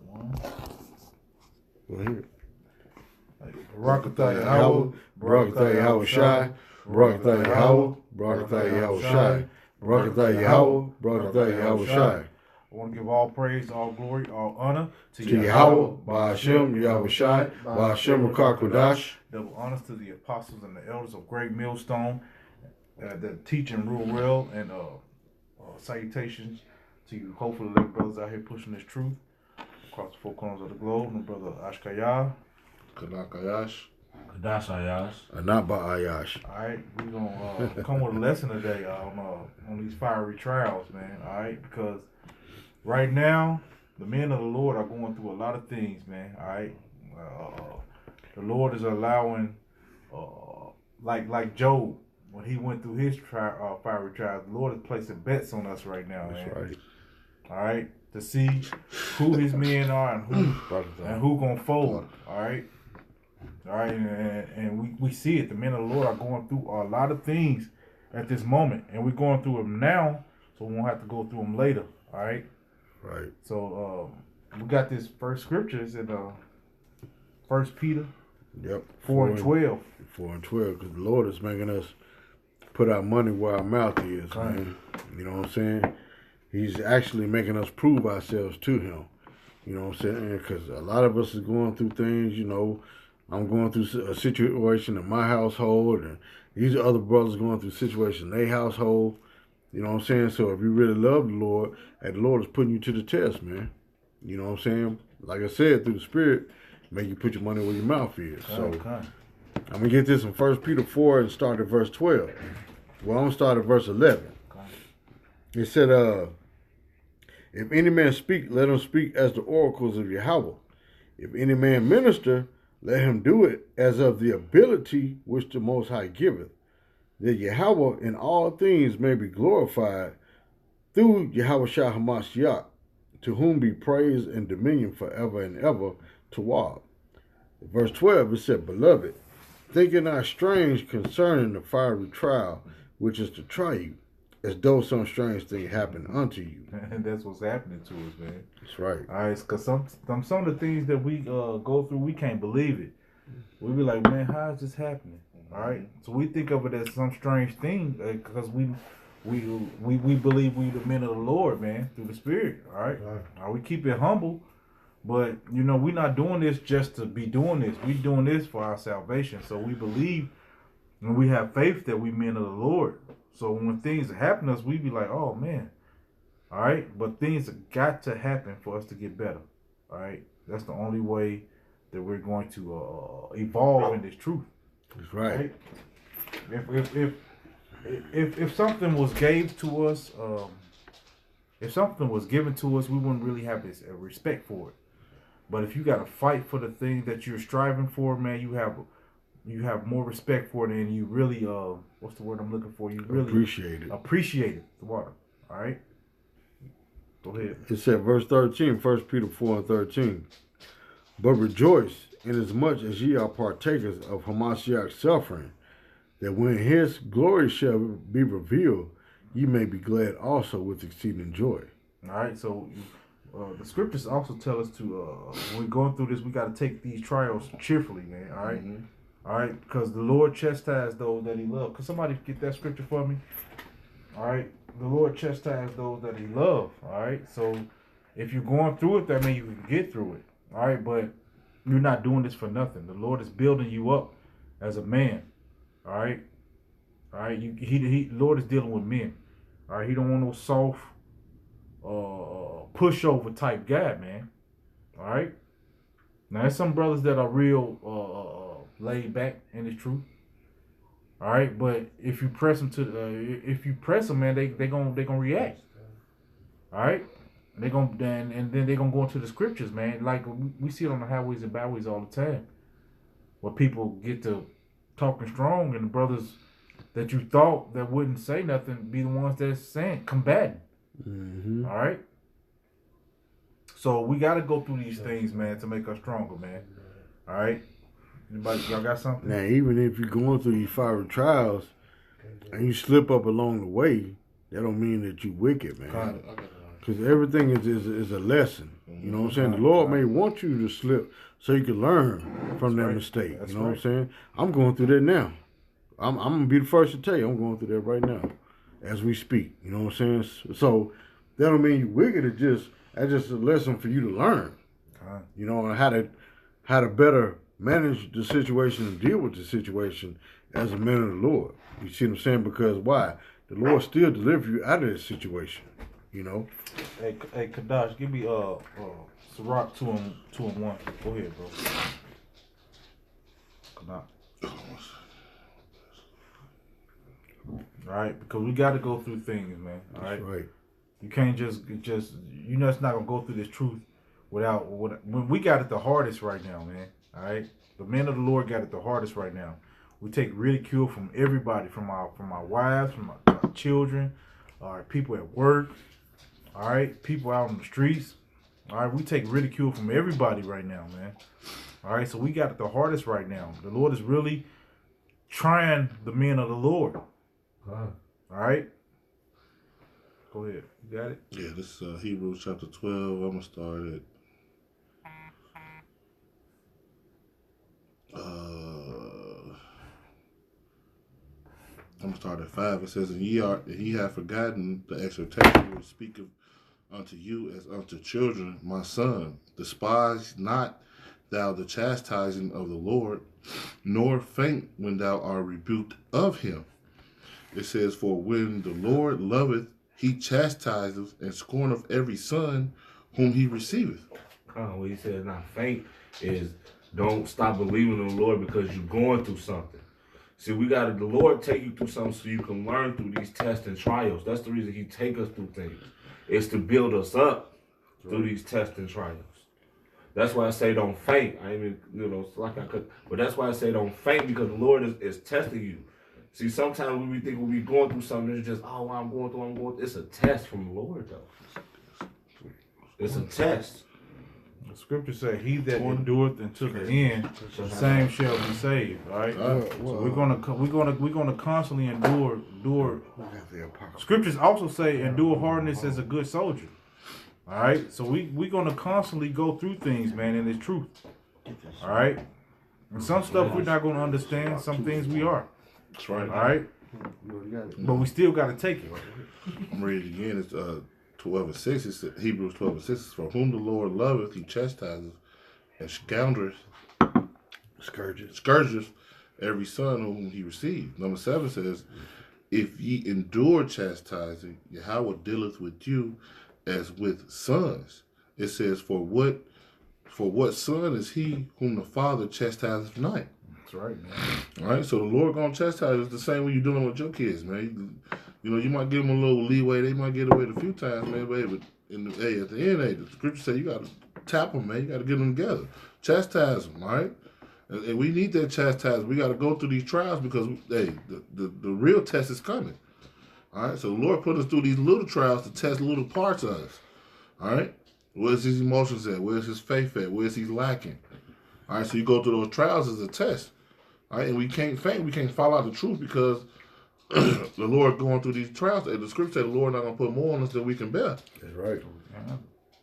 1. Go ahead. Barakatah Yahawah, Barakatah Yahawashi, Barakatah Yahawah, Barakatah Yahawashi, Barakatah Yahawah, Barakatah Yahawashi. I want to give all praise, all glory, all honor to Yahawah, Ba'ashem, Yahawashi, Ba'ashem Rakar Kodash. Double honors to the apostles and the elders of Great Millstone that teach and rule well, and salutations to you, hopefully, little brothers out here pushing this truth across the four corners of the globe. My brother Ashkaya. Kadakayash. Kadasayash. Anaba Ayash. Alright, we're gonna come with a lesson today on these fiery trials, man. Alright, because right now the men of the Lord are going through a lot of things, man. Alright. The Lord is allowing like Job, when he went through his fiery trials, the Lord is placing bets on us right now, man. That's right. Alright. To see who his men are and who gonna fold. Alright. Alright, and we see it. The men of the Lord are going through a lot of things at this moment, and we're going through them now, so we won't have to go through them later. Alright. Right. So we got this first scriptures in 1 Peter. Yep. 4 and 12. 4 and 12, because the Lord is making us put our money where our mouth is, man. You know what I'm saying? He's actually making us prove ourselves to him. You know what I'm saying? Because a lot of us is going through things, you know. I'm going through a situation in my household, and these other brothers going through situations in their household. You know what I'm saying? So if you really love the Lord, and the Lord is putting you to the test, man. You know what I'm saying? Like I said, through the Spirit, make you put your money where your mouth is. So I'm going to get this in 1 Peter 4 and start at verse 12. Well, I'm going to start at verse 11. It said, if any man speak, let him speak as the oracles of Yahawah. If any man minister, let him do it as of the ability which the Most High giveth, that Yahawah in all things may be glorified through Yahawashi Hamashiach, to whom be praise and dominion forever and ever, Tawab. Verse 12, it said, Beloved, think it not strange concerning the fiery trial, which is to try you, as though some strange thing happened unto you. And that's what's happening to us, man. That's right. All right, because some of the things that we go through, we can't believe it. We be like, man, how is this happening? All right, so we think of it as some strange thing because we believe we the men of the Lord, man, through the Spirit. All right, we keep it humble, but you know we're not doing this just to be doing this. We doing this for our salvation. So we believe and we have faith that we men of the Lord. So when things happen to us, we be like, oh man, all right. But things have got to happen for us to get better. All right, that's the only way that we're going to evolve in this truth. That's right. If something was gave to us, if something was given to us, we wouldn't really have this respect for it. But if you got to fight for the thing that you're striving for, man, you have more respect for it, and you really what's the word I'm looking for? You really appreciate it. The water. All right. Go ahead. It said verse 13, 1 Peter 4 and 13. But rejoice inasmuch as ye are partakers of Hamashiach's suffering, that when his glory shall be revealed, ye may be glad also with exceeding joy. All right, so the scriptures also tell us to, when we're going through this, we got to take these trials cheerfully, man, all right? All right, because the Lord chastised those that he loved. Could somebody get that scripture for me? All right, the Lord chastised those that he loved, all right? So if you're going through it, that means you can get through it, all right? But you're not doing this for nothing. The Lord is building you up as a man. All right. All right. He Lord is dealing with men. All right. He don't want no soft pushover type guy, man. All right. Now there's some brothers that are real laid back in this truth. All right. But if you press them man, they gonna react. All right. They're gonna and then they're gonna go into the scriptures, man. Like we see it on the highways and byways all the time, where people get to talking strong, and the brothers that you thought that wouldn't say nothing be the ones that's saying combating. All right. So we got to go through these things, man, to make us stronger, man. All right. Anybody, y'all got something? Now, even if you're going through these fiery trials and you slip up along the way, that don't mean that you wicked, man. Because everything is a lesson. You know what I'm saying? The Lord may want you to slip so you can learn from that mistake. You know what I'm saying? I'm going through that now. I'm going to be the first to tell you I'm going through that right now as we speak. You know what I'm saying? So that don't mean you wicked. That's just a lesson for you to learn. You know, how to better manage the situation and deal with the situation as a man of the Lord. You see what I'm saying? Because why? The Lord still deliver you out of this situation. You know. Hey, Kadash, give me Sirach 2:1. Go ahead, bro. Kadash. All right, because we got to go through things, man. All right. That's right. You can't just you know, it's not gonna go through this truth without when we got it the hardest right now, man. All right, the men of the Lord got it the hardest right now. We take ridicule from everybody, from our wives, from our children, our people at work. All right, people out on the streets. All right, we take ridicule from everybody right now, man. All right, so we got it the hardest right now. The Lord is really trying the men of the Lord. All right, go ahead. You got it? Yeah, this is Hebrews chapter 12. I'm going to start at I'm going to start at 5. It says, and ye have forgotten the exhortation which speaketh unto you as unto children, my son. Despise not thou the chastising of the Lord, nor faint when thou art rebuked of him. It says, for when the Lord loveth, he chastiseth and scorneth every son whom he receiveth. What he says not faint is don't stop believing in the Lord because you're going through something. See, the Lord take you through something so you can learn through these tests and trials. That's the reason he take us through things. It's to build us up through these tests and trials. That's why I say don't faint. I mean, it's like I could, but that's why I say don't faint, because the Lord is testing you. See, sometimes when we think when we going through something, it's just, oh, I'm going through. It's a test from the Lord, though. It's a test. The scripture says, he that endureth until the end, the same shall be saved. All right. So we're gonna constantly endure. Scriptures also say endure hardness as a good soldier. All right. So we're gonna constantly go through things, man, in this truth. All right. And some stuff we're not gonna understand. Some things we are. That's right. All right. But we still got to take it. I'm reading it again. It's 12:6. It's Hebrews 12:6. It's for whom the Lord loveth, he chastiseth and scourges every son whom he received. Number 7 says, if ye endure chastising, Yahawah dealeth with you as with sons. It says, for what son is he whom the Father chastiseth not? That's right, man. All right, so the Lord gonna chastise us the same way you're doing with your kids, man. You might give them a little leeway. They might get away a few times, man. But at the end, the scripture say you gotta tap them, man. You gotta get them together, chastise them, all right. And we need that chastisement. We gotta go through these trials because the real test is coming. All right, so the Lord put us through these little trials to test little parts of us. All right, where's his emotions at? Where's his faith at? Where's he lacking? All right, so you go through those trials as a test. All right, and we can't faint. We can't fall out the truth because the Lord going through these trials. And the scripture said the Lord not gonna put more on us than we can bear. That's right.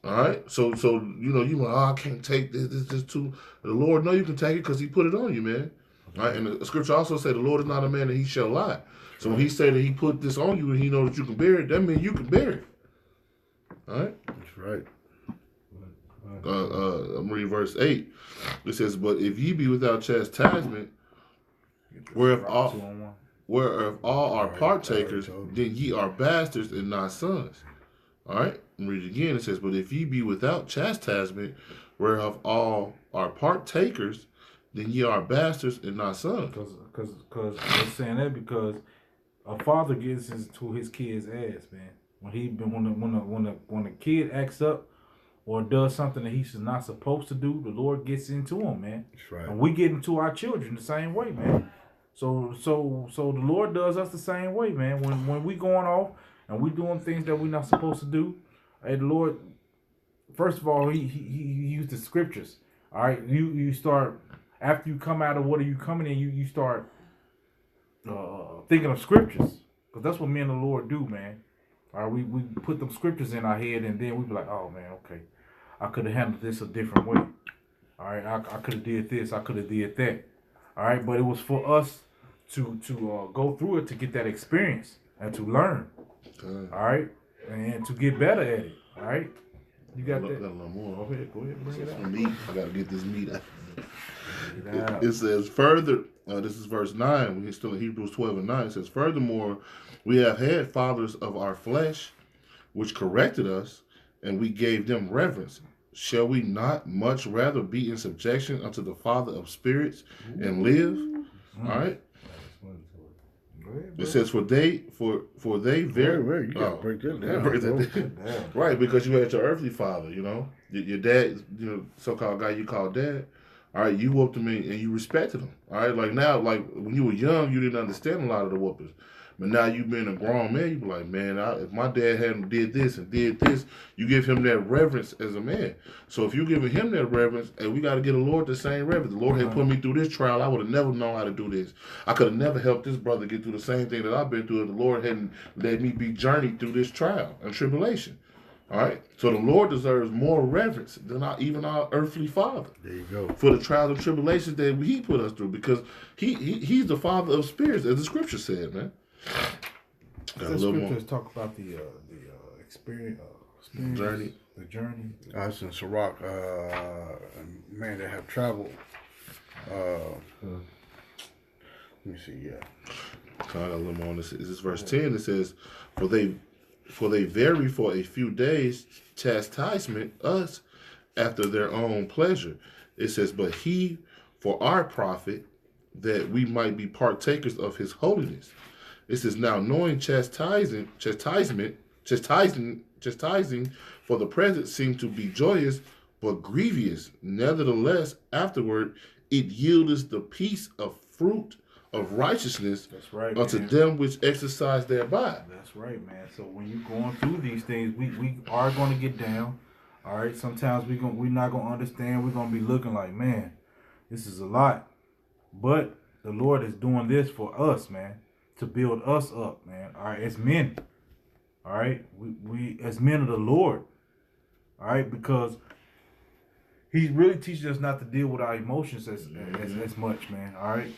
All right, so you like, I can't take this. This is too. The Lord know you can take it because He put it on you, man. All right, and the scripture also said the Lord is not a man that He shall lie. So when He said that He put this on you and He knows that you can bear it, that means you can bear it. All right. That's right. I'm reading verse 8. It says, but if ye be without chastisement, whereof all are partakers, then ye are bastards and not sons. All right, read it again. It says, but if ye be without chastisement, whereof all are partakers, then ye are bastards and not sons. Because I'm saying that because a father gets into his kid's ass, man. When the kid acts up or does something that he's not supposed to do, the Lord gets into him, man. That's right. And we get into our children the same way, man. So the Lord does us the same way, man. When we going off and we doing things that we're not supposed to do, hey, the Lord, first of all, he used the scriptures. All right, you start after you come out of what are you coming in, you start thinking of scriptures, because that's what me and the Lord do, man. All right, we put them scriptures in our head, and then we be like, oh man, okay, I could have handled this a different way. All right, I could have did this, I could have did that. All right, but it was for us to go through it to get that experience and to learn. All right, and to get better at it. All right, you got that. Got a little more. Go ahead, bring it out. Meat. I gotta get this meat out. Get it out. It says further, this is verse 9. We're still in Hebrews 12 and 9. It says, furthermore, we have had fathers of our flesh, which corrected us, and we gave them reverence. Shall we not much rather be in subjection unto the Father of spirits and live? All right. It says, for they very you gotta break that down. Right, because you had your earthly father, you know, your dad, you know, so-called guy you call dad. All right, you whooped him and you respected him. All right, like now, like when you were young, you didn't understand a lot of the whoopings. But now you being a grown man, you be like, man, if my dad hadn't did this and did this, you give him that reverence as a man. So if you're giving him that reverence, and we got to give the Lord the same reverence. The Lord had put me through this trial. I would have never known how to do this. I could have never helped this brother get through the same thing that I've been through if the Lord hadn't let me be journeyed through this trial and tribulation. All right? So the Lord deserves more reverence than even our earthly father. There you go. For the trials and tribulations that he put us through, because he's the Father of spirits, as the scripture said, man. Got The scriptures talk about the experience, journey. The journey. Us in Sirach, man that have traveled. Let me see, I got a little more on this. This is verse 10. It says, For they vary for a few days chastisement us after their own pleasure. It says, but he for our profit, that we might be partakers of his holiness. It says, now knowing chastising for the present seem to be joyous, but grievous. Nevertheless, afterward, it yieldeth the peace of fruit of righteousness. That's right, unto man. them which exercise thereby. That's right, man. So when you're going through these things, we are going to get down. All right. Sometimes we're not going to understand. We're going to be looking like, man, this is a lot. But the Lord is doing this for us, man, to build us up, man. All right, as men. All right, we as men of the Lord. All right, because He really teaches us not to deal with our emotions as much, man. All right,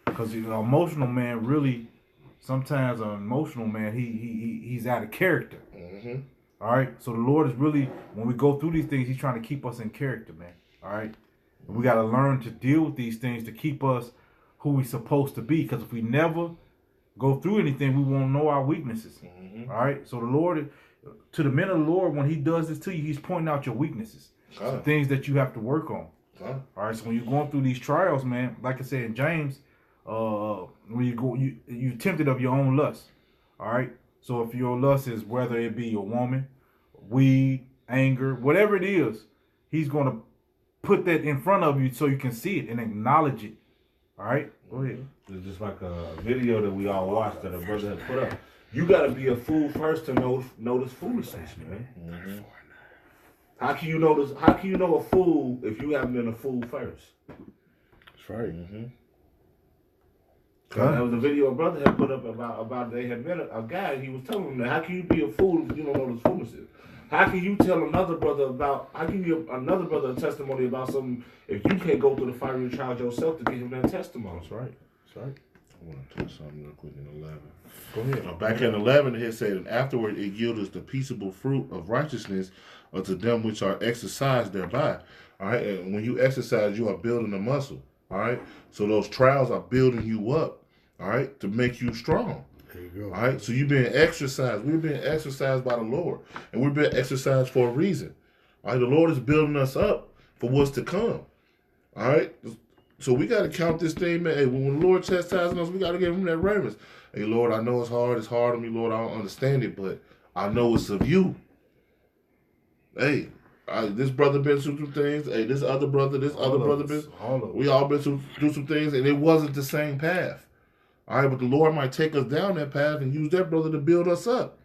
because an emotional man really, sometimes an emotional man he's out of character. Mm-hmm. All right, so the Lord is really, when we go through these things, He's trying to keep us in character, man. All right, and we got to learn to deal with these things to keep us who we're supposed to be. Because if we never go through anything, we won't know our weaknesses. Mm-hmm. All right, so the Lord, to the men of the Lord, when He does this to you, He's pointing out your weaknesses, some things that you have to work on. All right, so when you're going through these trials, man, like I said in James, when you go, you tempted of your own lust. All right, so if your lust is whether it be your woman, weed, anger, whatever it is, He's going to put that in front of you so you can see it and acknowledge it. All right, go ahead. It's just like a video that we all watched that a brother had put up. You got to be a fool first to notice foolishness, man. Mm-hmm. How can you know this? How can you know a fool if you haven't been a fool first? That's right. Mm-hmm. That was a video a brother had put up about they had met a guy. He was telling him that how can you be a fool if you don't know this foolishness? How can you tell another brother how can you give another brother a testimony about something if you can't go through the fiery trial yourself to give him that testimony? That's right. That's right. I want to touch something real quick in 11. Go ahead. Back in 11, it said, and afterward it yieldeth the peaceable fruit of righteousness unto them which are exercised thereby. All right, and when you exercise, you are building a muscle. All right, so those trials are building you up. All right, to make you strong. There you go. All right, so you're being exercised. We're being exercised by the Lord, and we're being exercised for a reason. All right, the Lord is building us up for what's to come. All right, so we got to count this thing, man. Hey, when the Lord chastising us, we got to give Him that reverence. Hey, Lord, I know it's hard on me, Lord. I don't understand it, but I know it's of you. Hey, this brother been through some things. Hey, this other brother been. We all been through some things, and it wasn't the same path. All right, but the Lord might take us down that path and use that brother to build us up.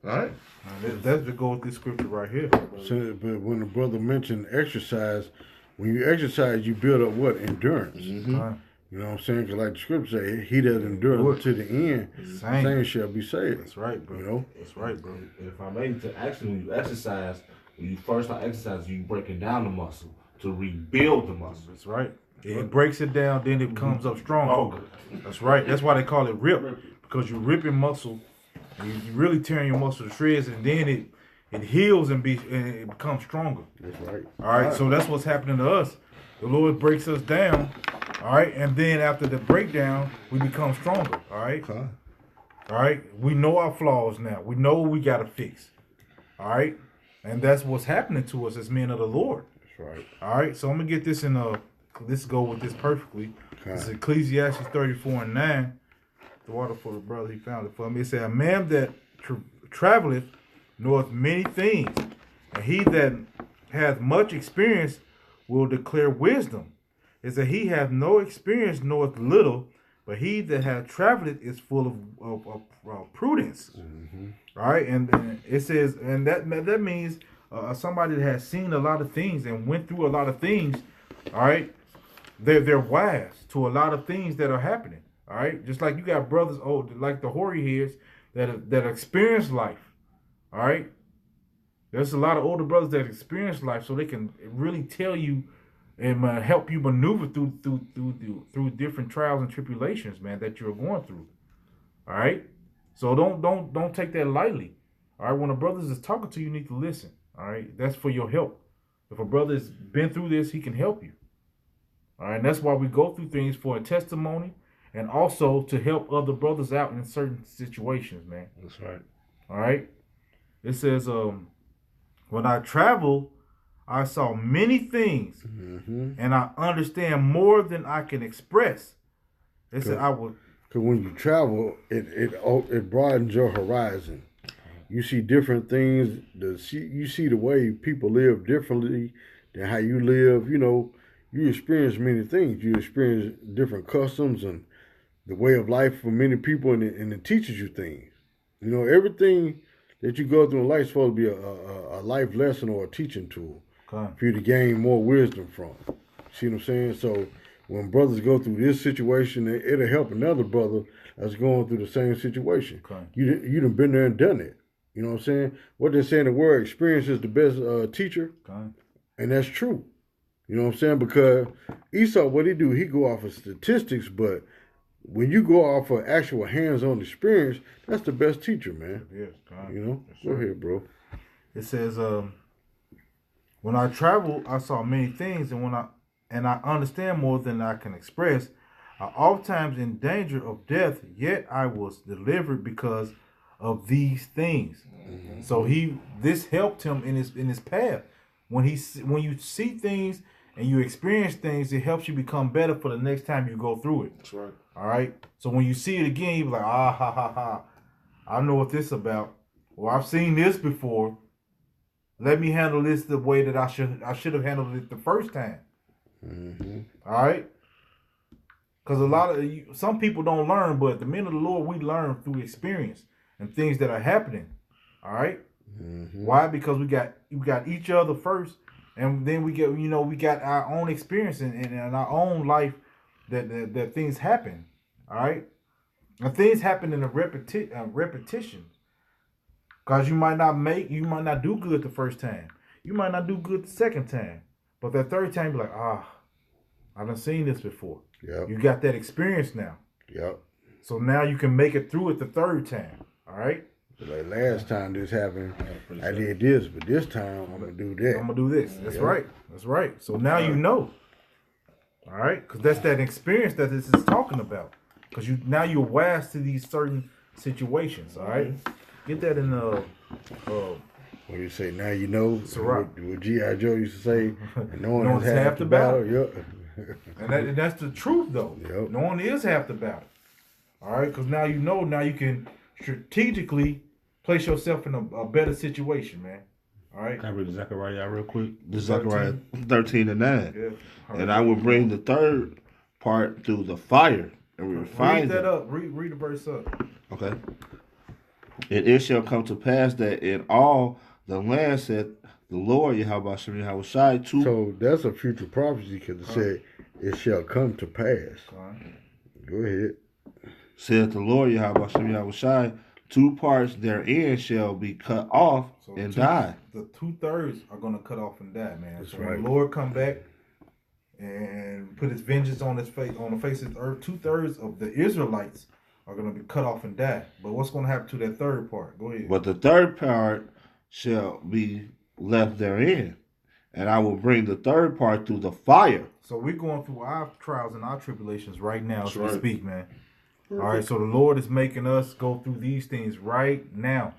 All right? That's the goal with this scripture right here. So, but when the brother mentioned exercise, when you exercise, you build up what? Endurance. Mm-hmm. Right. You know what I'm saying? Because like the scripture say, he that endureth to the end, Same. same shall be saved. That's right, bro. You know? That's right, bro. If I may, to actually when you exercise, When you first start exercising, you breaking down the muscle to rebuild the muscle. That's right. It breaks it down, then it comes up stronger. Oh, That's right. That's why they call it rip, because you're ripping muscle, and you really tearing your muscle to shreds, and then it heals and it becomes stronger. That's right. All right. So that's what's happening to us. The Lord breaks us down. All right, and then after the breakdown, we become stronger. All right. Okay. All right. We know our flaws now. We know what we got to fix. All right. And that's what's happening to us as men of the Lord. That's right. All right. So I'm gonna get this in let's go with this perfectly. Okay. It's Ecclesiastes 34:9. The water for the brother, he found it for me. It said, "A man that traveleth knoweth many things, and he that hath much experience will declare wisdom. It said, he hath no experience knoweth little, but he that hath traveled is full of prudence." Mm-hmm. All right, and it says, and that means somebody that has seen a lot of things and went through a lot of things. All right, they're wise to a lot of things that are happening. All right, just like you got brothers, like the hoary heads that experience life. All right, there's a lot of older brothers that experience life, so they can really tell you and help you maneuver through different trials and tribulations, man, that you're going through. All right, so don't take that lightly. All right, when a brother is talking to you, you need to listen. All right, that's for your help. If a brother has been through this, he can help you. All right, and that's why we go through things for a testimony and also to help other brothers out in certain situations, man. That's right. All right, it says, when I travel, I saw many things, Mm-hmm. and I understand more than I can express. It said I would. Because when you travel, it broadens your horizon. You see different things. You see the way people live differently than how you live. You know, you experience many things. You experience different customs and the way of life for many people, and it teaches you things. You know, everything that you go through in life is supposed to be a life lesson or a teaching tool for you to gain more wisdom from. See what I'm saying? So when brothers go through this situation, it'll help another brother that's going through the same situation. You done been there and done it. You know what I'm saying? What they're saying, the word experience is the best teacher. And that's true. You know what I'm saying? Because Esau, what he do, he go off of statistics, but when you go off of actual hands-on experience, that's the best teacher, man. Yes, you know? Go ahead, bro. It says, when I travel, I saw many things, and I understand more than I can express. I oftentimes in danger of death, yet I was delivered because of these things. Mm-hmm. So this helped him in his path. When you see things and you experience things, it helps you become better for the next time you go through it. That's right. All right. So when you see it again, you're like, I know what this is about. Well, I've seen this before. Let me handle this the way that I should have handled it the first time. Mm-hmm. All right. Because some people don't learn, but the men of the Lord, we learn through experience and things that are happening. All right. Mm-hmm. Why? Because we got each other first, and then we got our own experience in our own life that things happen. All right. And things happen in a repetition. Because you might not do good the first time. You might not do good the second time. But that third time, you're like, I've done seen this before. Yep. You got that experience now. Yep. So now you can make it through it the third time. All right? Like last time this happened, I did this, but this time I'm going to do that. I'm going to do this. That's right. That's right. So now you know. All right? Because that's that experience that this is talking about. Because now you're wise to these certain situations. All right? Get that in the... What do you say? Now you know right. what G.I. Joe used to say. No one is half the battle. Yep. And that's the truth, though. Yep. No one is half the battle. All right? Because now you know. Now you can strategically place yourself in a better situation, man. All right? Can I read Zechariah real quick? This is Zechariah 13:9. Yeah. And I will bring the third part through the fire and refine Read that up. Read the verse up. Okay. And it shall come to pass that in all the land, said the Lord, YAHAWASHI, So that's a future prophecy because it said it shall come to pass. Go ahead. Said the Lord, YAHAWASHI, 2 parts therein shall be cut off and die. The 2/3 are gonna cut off and die, man. That's so right. when the Lord come back and put his vengeance on his face on the face of the earth, 2/3 of the Israelites are gonna be cut off and die. But what's gonna happen to that third part? Go ahead. But the third part shall be left therein, and I will bring the third part through the fire. So we're going through our trials and our tribulations right now as we right. speak, man. All right, so the Lord is making us go through these things right now.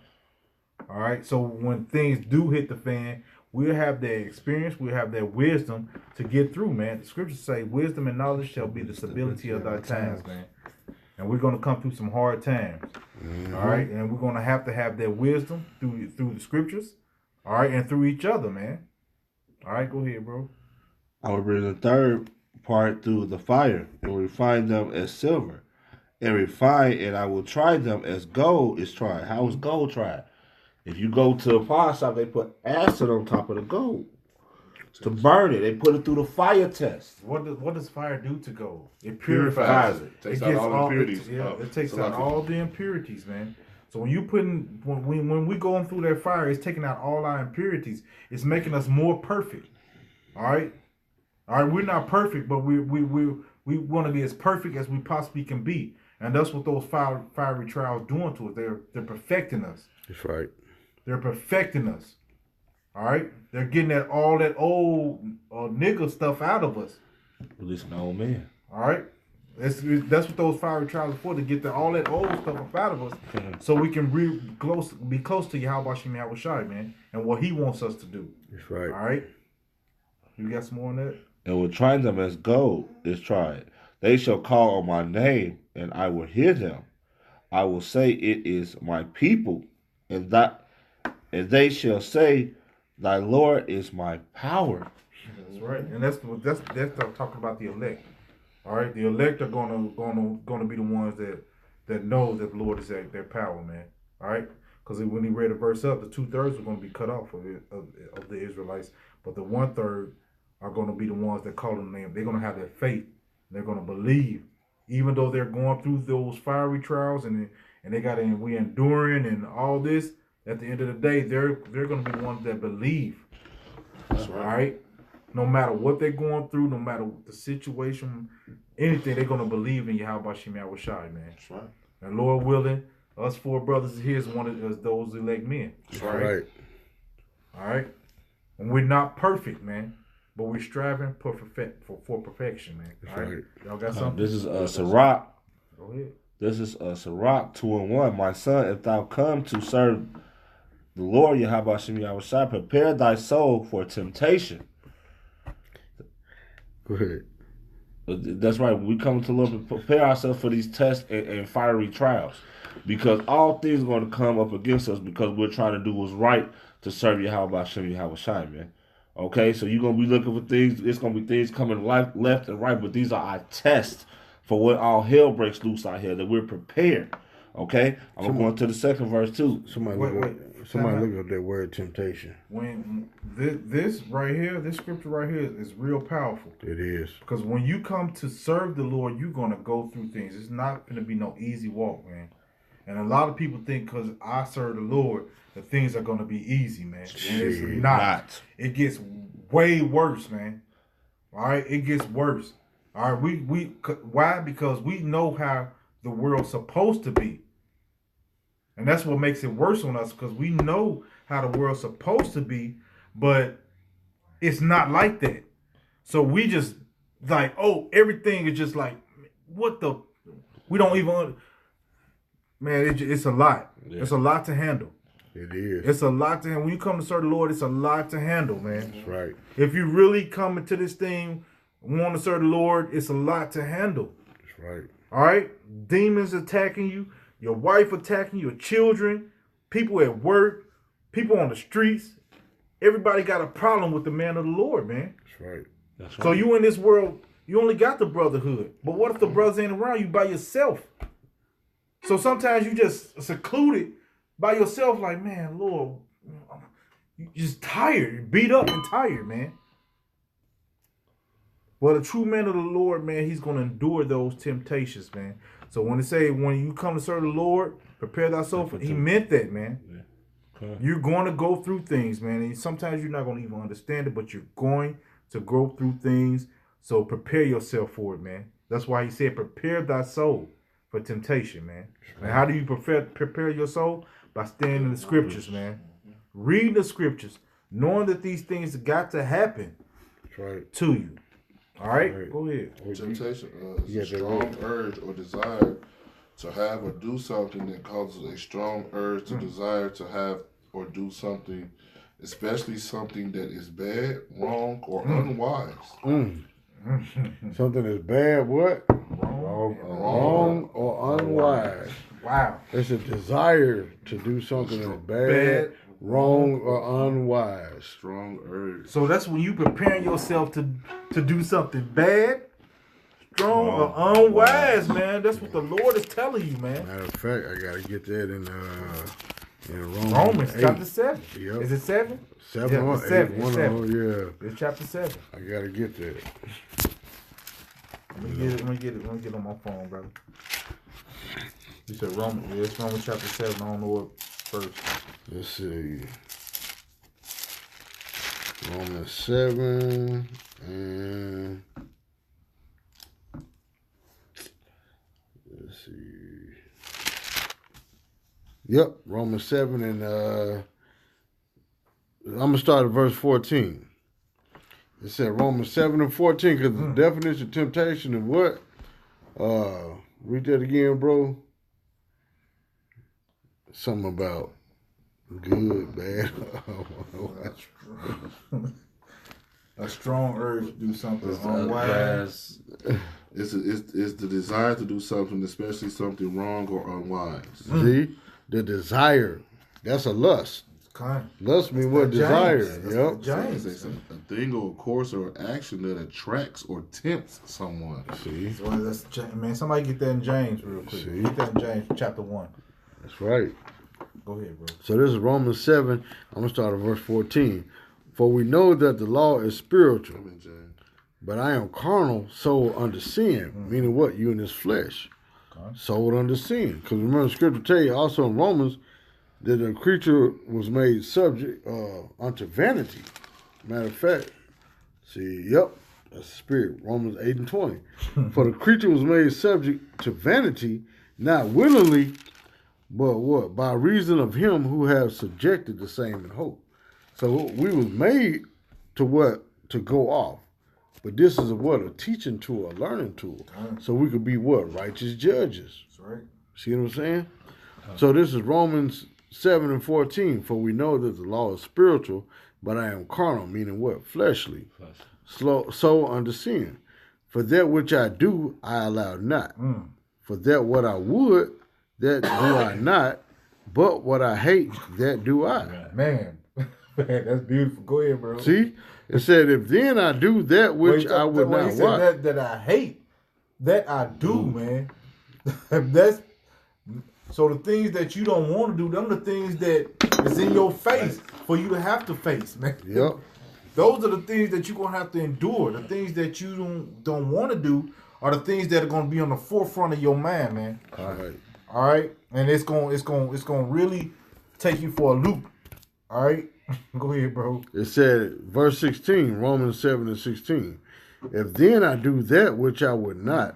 All right, so when things do hit the fan, we'll have that experience, we'll have that wisdom to get through, man. The scriptures say, wisdom and knowledge shall be the stability of thy times, man. And we're going to come through some hard times. All right, and we're going to have that wisdom through the scriptures, all right, and through each other, man. All right, go ahead, bro. I will bring the third part through the fire, and refine them as silver. And refine, and I will try them as gold is tried. How is gold tried? If you go to a pawn shop, they put acid on top of the gold to burn it. They put it through the fire test. What does fire do to gold? It Purifies purifies it. Takes out all the impurities. It takes out all the impurities, man. So when you when we going through that fire, it's taking out all our impurities. It's making us more perfect. All right. We're not perfect, but we want to be as perfect as we possibly can be. And that's what those fiery trials doing to us. They're perfecting us. That's right. They're perfecting us. All right? They're getting all that old nigga stuff out of us. Releasing the old man. All right? That's what those fiery trials are for, to get all that old stuff up out of us so we can be close to YAHAWASHI, man, and what he wants us to do. That's right. All right? You got some more on that? And will try them as gold is tried. They shall call on my name, and I will hear them. I will say, it is my people, and they shall say, thy Lord is my power. That's right, and that's talking about the elect. All right, the elect are gonna be the ones that know that the Lord is their power, man. All right, because when he read the verse up, the 2/3 are going to be cut off of the Israelites, but the 1/3 are going to be the ones that call on the name. They're going to have that faith. They're going to believe, even though they're going through those fiery trials and we enduring and all this. At the end of the day, they're going to be the ones that believe. That's right. All right. No matter what they're going through, no matter the situation, anything, they're going to believe in YAHAWASHI, man. That's right. And Lord willing, us 4 brothers here is one of those elect men. That's right. All right. And we're not perfect, man, but we're striving for perfection, man. That's all right. right. Y'all got something? This is Sirach. Go ahead. This is Sirach 2:1. My son, if thou come to serve the Lord YAHAWASHI, prepare thy soul for temptation. Go ahead. That's right. We come to Lord, prepare ourselves for these tests and fiery trials, because all things are going to come up against us because we're trying to do what's right to serve YAHAWASHI, man. Okay, so you're going to be looking for things. It's going to be things coming left and right, but these are our tests for when all hell breaks loose out here, that we're prepared. Okay, I'm going to the second verse too. Somebody look up that word temptation. When this right here, this scripture right here is real powerful. It is. Because when you come to serve the Lord, you're going to go through things. It's not going to be no easy walk, man. And a lot of people think because I serve the Lord, that things are going to be easy, man. And it's not. It gets way worse, man. All right? It gets worse. All right? Why? Because we know how the world's supposed to be. And that's what makes it worse on us, because we know how the world's supposed to be, but it's not like that. So we just like, oh, everything is just like, what the? We don't even, man, it's a lot. Yeah. It's a lot to handle. It is. It's a lot to handle. When you come to serve the Lord, it's a lot to handle, man. That's right. If you really come into this thing, want to serve the Lord, it's a lot to handle. That's right. All right? Demons attacking you. Your wife attacking your children, people at work, people on the streets. Everybody got a problem with the man of the Lord, man. That's right. That's right. So you in this world, you only got the brotherhood. But what if the brothers ain't around you by yourself? So sometimes you just secluded by yourself, like, man, Lord, you just tired, beat up and tired, man. Well, the true man of the Lord, man, he's going to endure those temptations, man. So when it say when you come to serve the Lord, prepare thyself, he meant that, man. Yeah. You're going to go through things, man. And sometimes you're not going to even understand it, but you're going to go through things. So prepare yourself for it, man. That's why he said, prepare thy soul for temptation, man. And how do you prepare your soul? By staying in the scriptures, man. Read the scriptures, knowing that these things got to happen to you. All right? Go ahead. Temptation is a strong urge or desire to have or do something that causes a strong urge to desire to have or do something, especially something that is bad, wrong, or unwise. Something is bad, what? Wrong or unwise. Wow. It's a desire to do something that's bad, wrong, or unwise. Strong urge. So that's when you preparing yourself to do something bad, strong, or unwise, man. That's what the Lord is telling you, man. Matter of fact, I gotta get that in Romans 8. chapter 7. Yep. Is it 7? 7 Yeah, or it's 8, 7. one It's of 7. them, yeah. It's chapter 7. I gotta get that. Let me get it on my phone, brother. You said Romans. Yeah, it's Romans chapter 7. I don't know what first. Let's see. Romans 7 and let's see. Yep, Romans 7 and I'm gonna start at verse 14. It said Romans 7 and 14 because the definition of temptation is what? Read that again, bro. Something about good, bad. A strong urge to do something unwise. It's the desire to do something, especially something wrong or unwise. See? The desire. That's a lust. Lust means what? Desire. Yep. It's a thing or a course or action that attracts or tempts someone. See? So that's, man, somebody get that in James real quick. See? Get that in James chapter 1. That's right. Go ahead, bro. So this is Romans 7. I'm going to start at verse 14. For we know that the law is spiritual, but I am carnal, sold under sin. Meaning what? You in this flesh. Sold under sin. Because remember the scripture tell you also in Romans that the creature was made subject unto vanity. Matter of fact, see, yep, that's the spirit. Romans 8 and 20. For the creature was made subject to vanity, not willingly, but what? By reason of him who has subjected the same in hope. So we was made to what? To go off. But this is a teaching tool, a learning tool. So we could be what? Righteous judges. That's right. See what I'm saying? So this is Romans 7 and 14. For we know that the law is spiritual, but I am carnal, meaning what? Fleshly. So under sin. For that which I do, I allow not. For that what I would, that do I not. But what I hate, that do I. Man, that's beautiful. Go ahead, bro. See? It said, if then I do that which I would not want. That I hate, that I do, man. That's so the things that you don't want to do, them the things that is in your face for you to have to face, man. Yep. Those are the things that you're gonna have to endure. The things that you don't want to do are the things that are gonna be on the forefront of your mind, man. All right. And it's gonna really take you for a loop. All right. Go ahead, bro. It said, verse 16, Romans 7 and 16. If then I do that which I would not,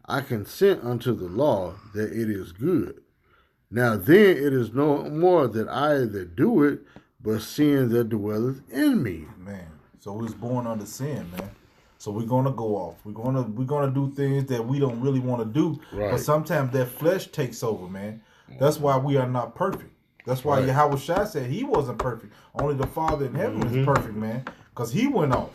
I consent unto the law that it is good. Now then it is no more that I that do it, but sin that dwelleth in me. Man, so we was born under sin, man. So we're gonna go off. We're gonna do things that we don't really want to do. Right. But sometimes that flesh takes over, man. That's why we are not perfect. That's why YAHAWASHI said he wasn't perfect. Only the Father in heaven is perfect, man. Because he went off.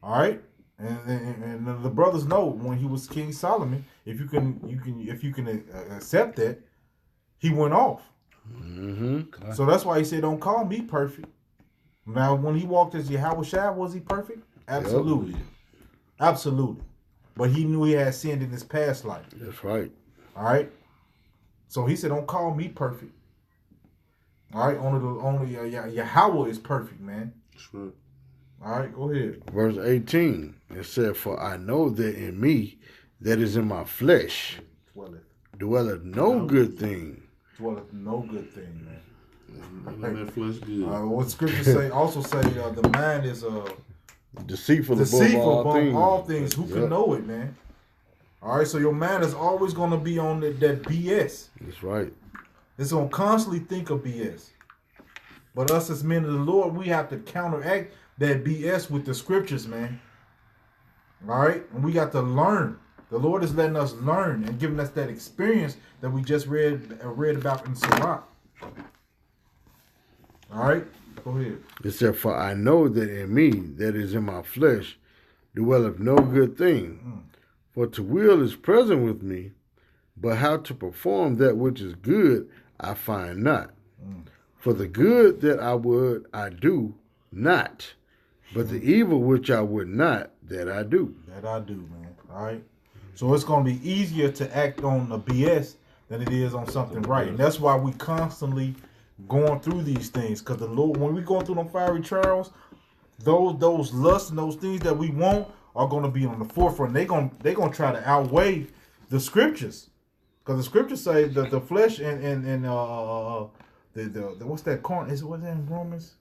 All right? And the brothers know when he was King Solomon, if you can accept that, he went off. So that's why he said, don't call me perfect. Now, when he walked as YAHAWASHI, was he perfect? Absolutely. Yep. Absolutely. But he knew he had sinned in his past life. That's right. All right? So he said, don't call me perfect. All right? Only Yahawah is perfect, man. That's right. All right, go ahead. Verse 18, it said, for I know that in me, that is in my flesh, dwelleth no good thing. Dwelleth no good thing, man. That flesh good. What scripture say also say the mind is Deceitful above above all things. Who can know it, man? All right, so your mind is always going to be on that BS. That's right. It's going to constantly think of BS. But us as men of the Lord, we have to counteract that BS with the scriptures, man. All right? And we got to learn. The Lord is letting us learn and giving us that experience that we just read about in Sirach. All right? Go ahead. It said, for I know that in me, that is in my flesh, dwelleth no good thing. For to will is present with me, but how to perform that which is good, I find not. For the good that I would, I do not. But the evil which I would not, that I do. That I do, man. All right? So it's going to be easier to act on the BS than it is on something right. And that's why we constantly going through these things. Because the Lord, when we go through them fiery trials, those lusts and those things that we want are going to be on the forefront. They're going to try to outweigh the scriptures. Because the scriptures say that the flesh and the what's that corn? Is it what's that in Romans?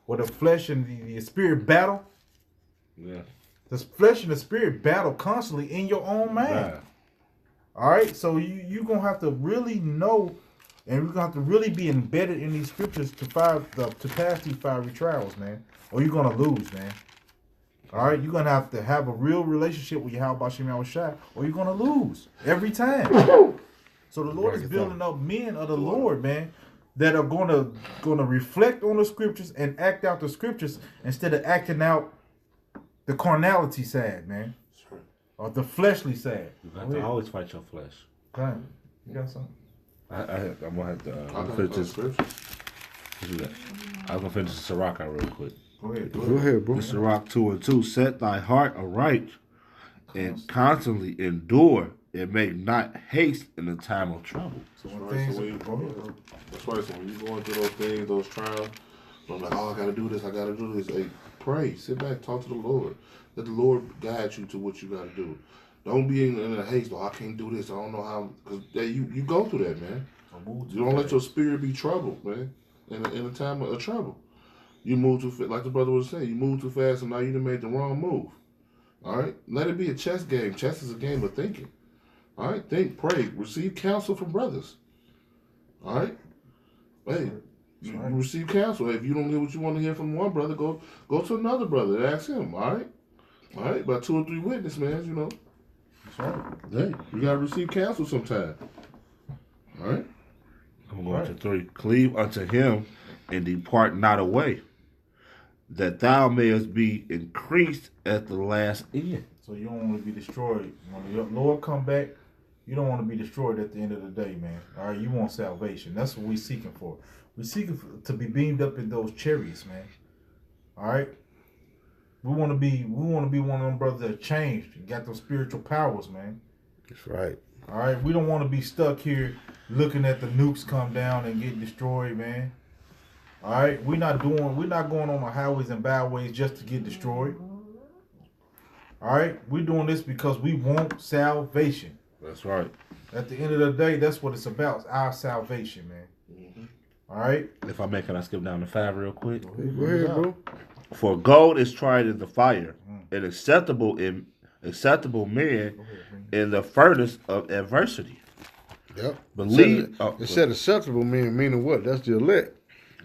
Where the flesh and the spirit battle. Yeah. The flesh and the spirit battle constantly in your own mind. Right. All right, so you're gonna have to really know, and we're gonna have to really be embedded in these scriptures to pass these fiery trials, man. Or you're gonna lose, man. All right, you're gonna have to have a real relationship with YAHAWASHI, or you're gonna lose every time. So the Lord is building up men of the Lord, man, that are gonna reflect on the scriptures and act out the scriptures instead of acting out the carnality side, man. Sure. Or the fleshly side. You got to always fight your flesh. Okay. You got something? I'm gonna have to. I finish this. scripture. I'm gonna finish the Sirach out real quick. Go ahead. Go ahead, bro. Sirach 2:2. Set thy heart aright, and constantly endure, and make not haste in the time of trouble. So That's when right. things So when that's right. So when you're going through those things, those trials, I'm like, oh, I gotta do this. I gotta do this. Hey, pray. Sit back. Talk to the Lord. Let the Lord guide you to what you gotta do. Don't be in a haste. Oh, I can't do this. I don't know how. Because you go through that, man. You don't let your spirit be troubled, man. In a time of trouble, you move too fast. Like the brother was saying, you move too fast, and now you done made the wrong move. All right, let it be a chess game. Chess is a game of thinking. All right, think, pray, receive counsel from brothers. All right, hey, you receive counsel. If you don't hear what you want to hear from one brother, go to another brother and ask him. All right, by 2 or 3 witnesses, man. You know. That's right. Hey, you gotta receive counsel sometime. All right. I'm going to 3. Cleave unto him, and depart not away, that thou mayest be increased at the last end. So you don't want to be destroyed. When your Lord come back, you don't want to be destroyed at the end of the day, man. All right, you want salvation. That's what we're seeking for. We're seeking to be beamed up in those chariots, man. All right. We want to be one of them brothers that changed and got those spiritual powers, man. That's right. All right. We don't want to be stuck here looking at the nukes come down and get destroyed, man. All right. We're not going on the highways and byways just to get destroyed. All right. We're doing this because we want salvation. That's right. At the end of the day, that's what it's about. It's our salvation, man. All right. If I may, can I skip down to 5 real quick? Go ahead, bro. For gold is tried in the fire, and acceptable men in the furnace of adversity. Yep. Believe. It said acceptable meaning what? That's the elect.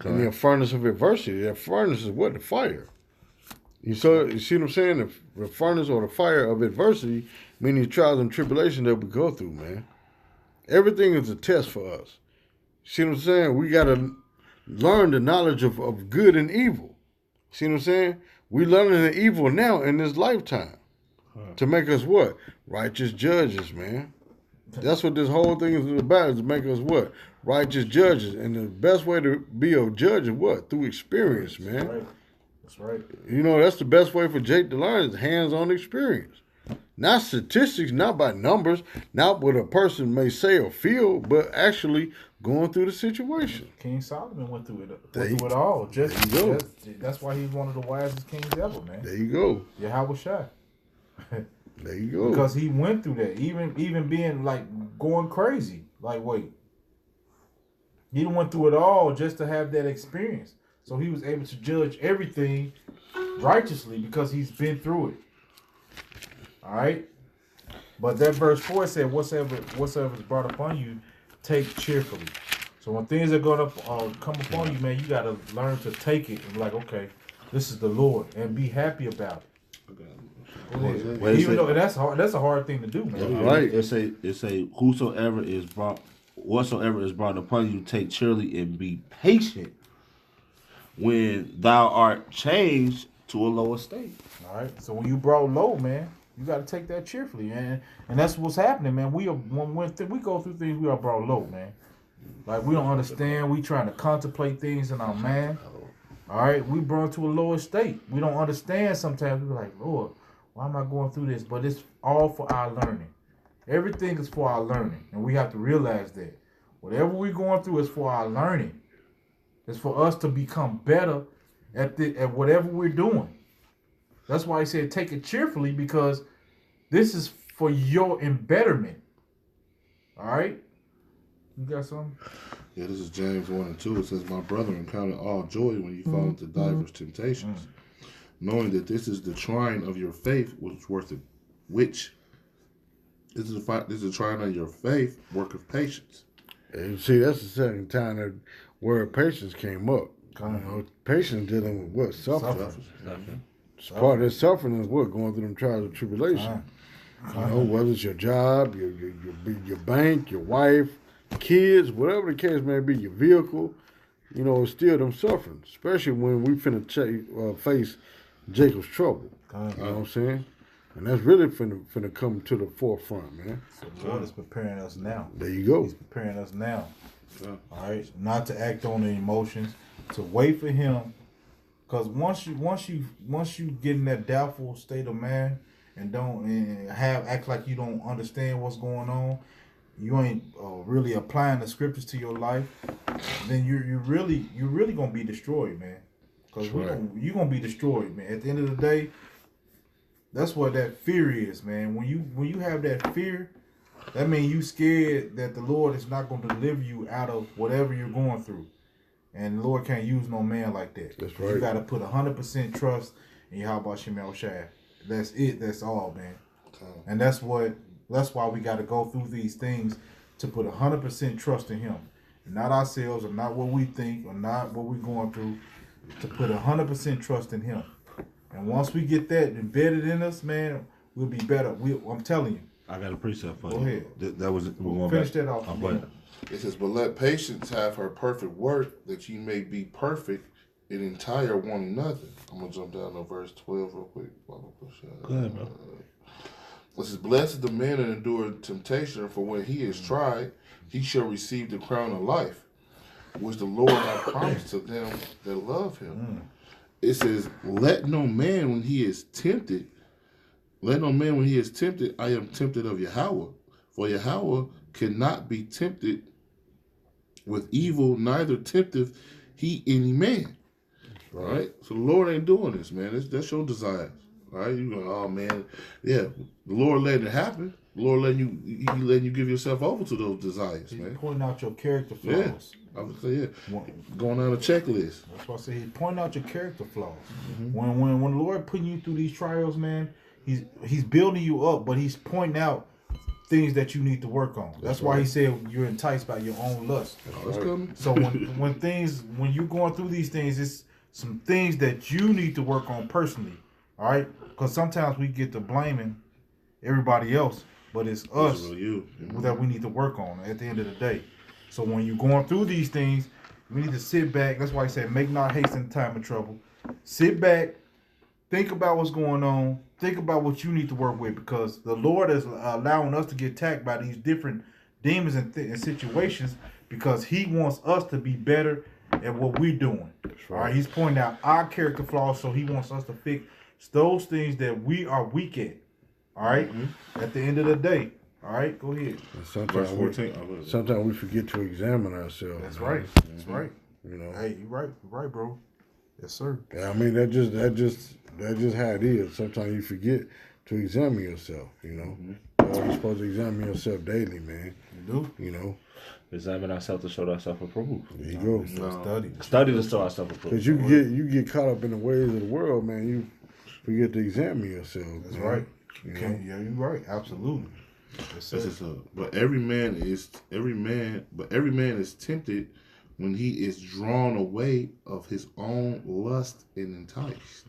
And the furnace of adversity. That furnace is what? The fire. You see what I'm saying? The furnace or the fire of adversity, meaning trials and tribulations that we go through, man. Everything is a test for us. See what I'm saying? We got to learn the knowledge of good and evil. See what I'm saying? We learning the evil now in this lifetime to make us what? Righteous judges, man. That's what this whole thing is about, is to make us what? Righteous judges. And the best way to be a judge is what? Through experience, man. That's right. You know, that's the best way for Jake to learn is hands-on experience. Not statistics, not by numbers, not what a person may say or feel, but actually going through the situation. King Solomon went through it all. That's why he's one of the wisest kings ever, man. There you go. YAHAWASHI. There you go. Because he went through that. Even being like going crazy. Like, wait. He went through it all just to have that experience. So he was able to judge everything righteously because he's been through it. All right? But that verse 4 said, whatsoever is brought upon you, take cheerfully. So when things are going to come upon you, man, you got to learn to take it and be like, okay, this is the Lord, and be happy about it. Even though that's hard, that's a hard thing to do, man. Right. It say whatsoever is brought upon you, take cheerfully and be patient when thou art changed to a lower state. All right. So when you brought low, man, you got to take that cheerfully, and that's what's happening, man. We are when we go through things, we are brought low, man. Like we don't understand. We trying to contemplate things in our mind. All right. We brought to a lower state. We don't understand. Sometimes we're like, Lord, why am I going through this? But it's all for our learning. Everything is for our learning, and we have to realize that whatever we're going through is for our learning. It's for us to become better at whatever we're doing. That's why he said take it cheerfully, because this is for your embetterment. All right? You got something? Yeah, this is James 1 and 2. It says, my brethren, count it all joy when you fall into diverse temptations, knowing that this is the trying of your faith, which this is the trying of your faith, work of patience. And see, that's the second time that word patience came up. You know, patience dealing with what? Suffering. Part of that suffering is what? Going through them trials and tribulations. You know, whether it's your job, your bank, your wife, kids, whatever the case may be, your vehicle, you know, it's still them suffering. Especially when we finna face Jacob's trouble. You know what I'm saying? And that's really finna come to the forefront, man. So the Lord is preparing us now. There you go. He's preparing us now. Yeah. All right, not to act on the emotions, to wait for Him, because once you get in that doubtful state of mind and act like you don't understand what's going on, you ain't really applying the scriptures to your life, then you're really gonna be destroyed, man. Because you're gonna be destroyed, man. At the end of the day, that's what that fear is, man. When you have that fear, that means you scared that the Lord is not going to deliver you out of whatever you're going through. And the Lord can't use no man like that. That's right. You got to put 100% trust in YAHAWASHI. That's it. That's all, man. And that's why we got to go through these things, to put 100% trust in Him. Not ourselves, or not what we think, or not what we're going through. To put 100% trust in Him. And once we get that embedded in us, man, we'll be better. I'm telling you. I got a precept for you. Go ahead. That was we're going finish back. That off. It says, but let patience have her perfect work, that ye may be perfect and entire, wanting nothing. I'm going to jump down to verse 12 real quick. Go ahead, bro. It says, blessed is the man that endureth temptation, for when he is tried, he shall receive the crown of life, which the Lord hath promised to them that love Him. It says, let no man when he is tempted, I am tempted of Yahawah. For Yahawah cannot be tempted with evil, neither tempteth he any man. Right? So the Lord ain't doing this, man. That's your desires. All right? You go, oh man, yeah. The Lord letting it happen. The Lord letting you give yourself over to those desires, man. He's pointing out your character flaws. I would say, going down a checklist. That's why I say He's pointing out your character flaws. When the Lord putting you through these trials, man, He's building you up, but He's pointing out things that you need to work on. That's why He said you're enticed by your own lust. So when you're going through these things, it's some things that you need to work on personally. All right, because sometimes we get to blaming everybody else, but it's us that we need to work on at the end of the day. So when you're going through these things, we need to sit back. That's why He said, make not haste in the time of trouble. Sit back, think about what's going on, think about what you need to work with, because the Lord is allowing us to get attacked by these different demons and situations, because He wants us to be better at what we're doing. Right. All right, He's pointing out our character flaws, so He wants us to fix those things that we are weak at. All right, at the end of the day. All right, go ahead. Sometimes we forget to examine ourselves. That's right. That's right. You know. Hey, you're right, bro. Yes, sir. Yeah, I mean that's just how it is. Sometimes you forget to examine yourself. You know, you're supposed to examine yourself daily, man. do. You know. Examine ourselves to show ourselves approved. There you go. Study to show ourselves approved. Because you get caught up in the ways of the world, man. You forget to examine yourself. That's man. right. You know? Yeah, you're right. Absolutely. But every man is tempted when he is drawn away of his own lust and enticed.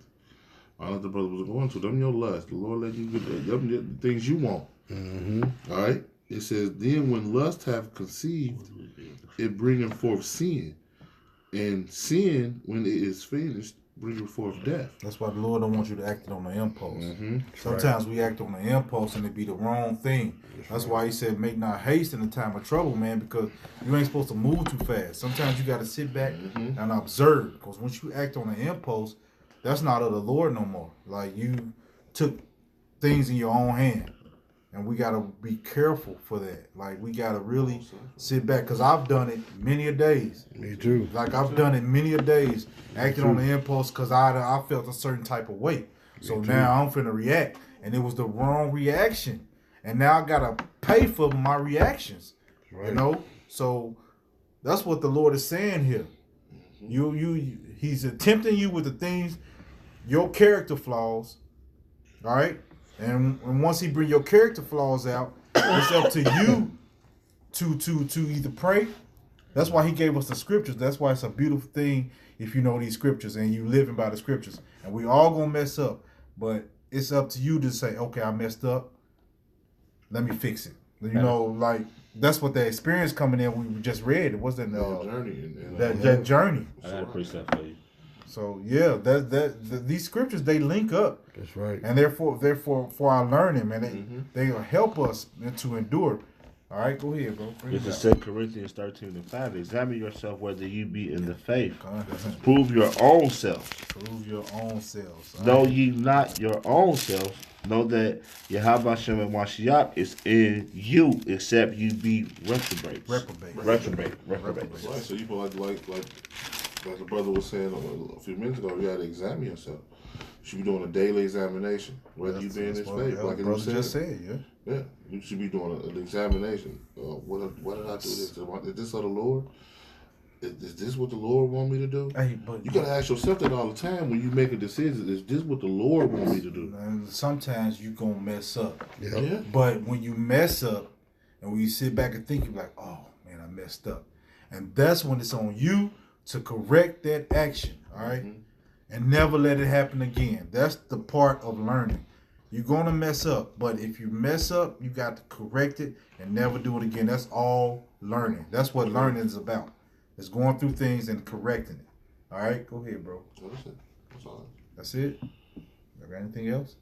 I know the brother was going to them your lust. The Lord let you get them the things you want. Mm-hmm. All right. It says, then when lust have conceived, it bringeth forth sin, and sin, when it is finished, bringeth forth death. That's why the Lord don't want you to act on the impulse. Mm-hmm. Sometimes we act on the impulse and it be the wrong thing. That's why he said, make not haste in the time of trouble, man, because you ain't supposed to move too fast. Sometimes you got to sit back and observe, because once you act on the impulse, that's not of the Lord no more. Like, you took things in your own hand. And we got to be careful for that. Like, we got to really sit back. Because I've done it many a days. Me too. Like, I've done it many a days. Acted on the impulse because I felt a certain type of way. So now I'm finna react. And it was the wrong reaction. And now I got to pay for my reactions. Right. You know? So that's what the Lord is saying here. He's tempting you with the things, your character flaws. All right? And once he bring your character flaws out, it's up to you to either pray. That's why he gave us the scriptures. That's why it's a beautiful thing if you know these scriptures and you living by the scriptures. And we all gonna mess up, but it's up to you to say, okay, I messed up. Let me fix it. You know, like that's what the experience coming in. We just read. It wasn't journey. That journey. I got a precept for you. So yeah, these scriptures, they link up. That's right. And therefore for our learning, man, they will help us to endure. All right, go ahead, bro. This is 2 Corinthians 13:5. Examine yourself whether you be in the faith. Prove your own self. Prove your own selves. Know ye not your own selves. Know that YAHAWASHI is in you, except you be reprobate. Reprobate. Right. So you like the brother was saying a few minutes ago, you got to examine yourself. You should be doing a daily examination, whether you be in this faith. Like brother just said, yeah, you should be doing an examination. What did I do this? Is this of the Lord? Is this what the Lord want me to do? Hey, but you got to ask yourself that all the time when you make a decision. Is this what the Lord want me to do? And sometimes you going to mess up. Yeah. But when you mess up and when you sit back and think, you're like, oh, man, I messed up. And that's when it's on you to correct that action, all right? And never let it happen again. That's the part of learning. You're going to mess up, but if you mess up, you got to correct it and never do it again. That's all learning. That's what learning is about. It's going through things and correcting it. All right? Go ahead, bro. That's all. That's it? Got anything else?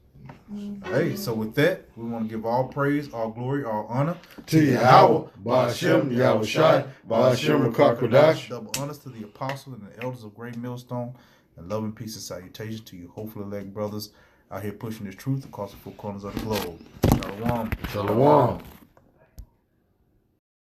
All right, so with that, we want to give all praise, all glory, all honor to Yahawah, Ba'ashem, Yahawashi, Ba'ashem, Rakakadash. Double honors to the apostles and the elders of Great Millstone, and love and peace and salutations to you hopefully elect brothers out here pushing this truth across the four corners of the globe. Shalom. Shalom.